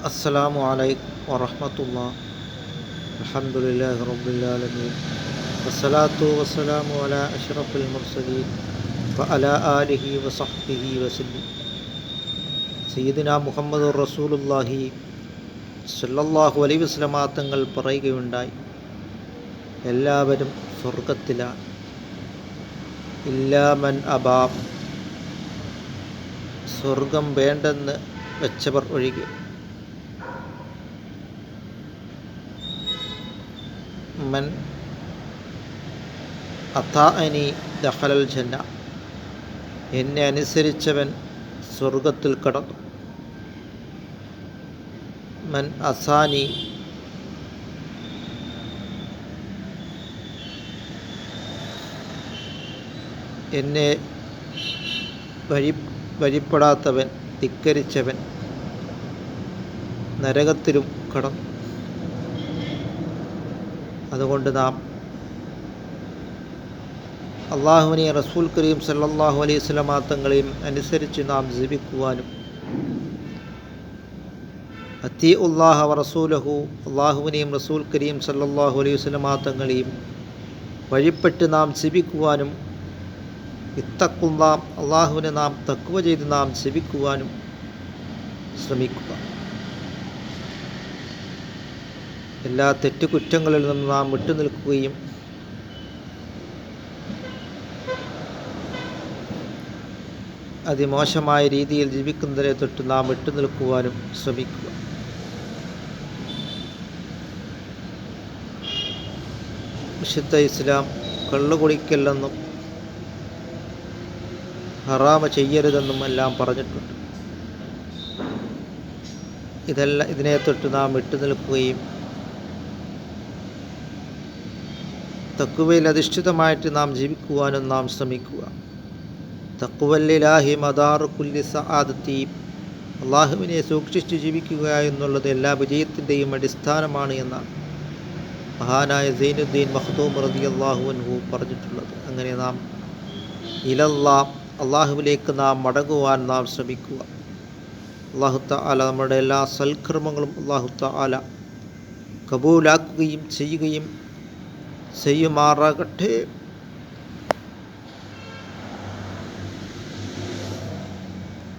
അസ്സലാമു അലൈക്കും വറഹ്മത്തുള്ളാഹി. അൽഹംദുലില്ലാഹി റബ്ബിൽ ആലമീൻ. വസ്സലാത്തു വസ്സലാമു അലാ അഷ്റഫിൽ മുർസലീൻ വഅലാ ആലിഹി വസഹ്ബിഹി വസല്ലം. സയ്യിദുനാ മുഹമ്മദുർ റസൂലുള്ളാഹി സ്വല്ലല്ലാഹു അലൈഹി വസല്ലമ തങ്ങൾ പറയുകയുണ്ടായി, എല്ലാവരും സ്വർഗത്തിലാണ്, ഇല്ലാ മൻ അബാ, സ്വർഗം വേണ്ടെന്ന് വെച്ചവർ ഒഴികെ. മൻ അതാഅനി ദഖലൽ ജന്ന, എന്നെ അനുസരിച്ചവൻ സ്വർഗത്തിൽ കടന്നു. മൻ അസാനി, എന്നെ വഴിപ്പെടാത്തവൻ, ധിക്കരിച്ചവൻ നരകത്തിലും കടന്നു. അതുകൊണ്ട് നാം അള്ളാഹുവിനെയും റസൂൽ കരീം സല്ലല്ലാഹു അലൈഹി വസല്ലമ തങ്ങളെയും അനുസരിച്ച് നാം ജീവിക്കുവാനും, അത്തീഉല്ലാഹ വ റസൂലഹു, അള്ളാഹുവിനെയും റസൂൽ കരീം സല്ലല്ലാഹു അലൈഹി വസല്ലമ തങ്ങളെയും വഴിപ്പെട്ട് നാം ജീവിക്കുവാനും, ഇത്തഖുല്ലാഹ്, അള്ളാഹുവിനെ നാം തഖ്വ ചെയ്ത് നാം ജീവിക്കുവാനും ശ്രമിക്കുക. എല്ലാ തെറ്റുകുറ്റങ്ങളിൽ നിന്നും നാം വിട്ടുനിൽക്കുകയും അതിമോശമായ രീതിയിൽ ജീവിക്കുന്നതിനെ തൊട്ട് നാം വിട്ടുനിൽക്കുവാനും ശ്രമിക്കുക. വിശുദ്ധ ഇസ്ലാം കള്ളുകുടിക്കല്ലെന്നും ഹറാമ് ചെയ്യരുതെന്നും എല്ലാം പറഞ്ഞിട്ടുണ്ട്. ഇതിനെ തൊട്ട് നാം വിട്ടുനിൽക്കുകയും തഖ്വയിൽ അധിഷ്ഠിതമായിട്ട് നാം ജീവിക്കുവാനും നാം ശ്രമിക്കുക. തഖ്വല്ലിലാഹി മദാറു കുല്ലി സആദത്തി, അള്ളാഹുവിനെ സൂക്ഷിച്ച് ജീവിക്കുക എന്നുള്ളത് എല്ലാ വിജയത്തിൻ്റെയും അടിസ്ഥാനമാണ് എന്നാണ് മഹാനായ സൈനുദ്ദീൻ മഖ്ദൂം റളിയല്ലാഹു അൻഹു പറഞ്ഞിട്ടുള്ളത്. അങ്ങനെ നാം ഇലല്ലാഹ്, അള്ളാഹുവിലേക്ക് നാം മടങ്ങുവാൻ നാം ശ്രമിക്കുക. അല്ലാഹു തആല നമ്മുടെ എല്ലാ സൽക്കർമ്മങ്ങളും അല്ലാഹു തആല കബൂലാക്കുകയും ചെയ്യുമാറാകട്ടെ.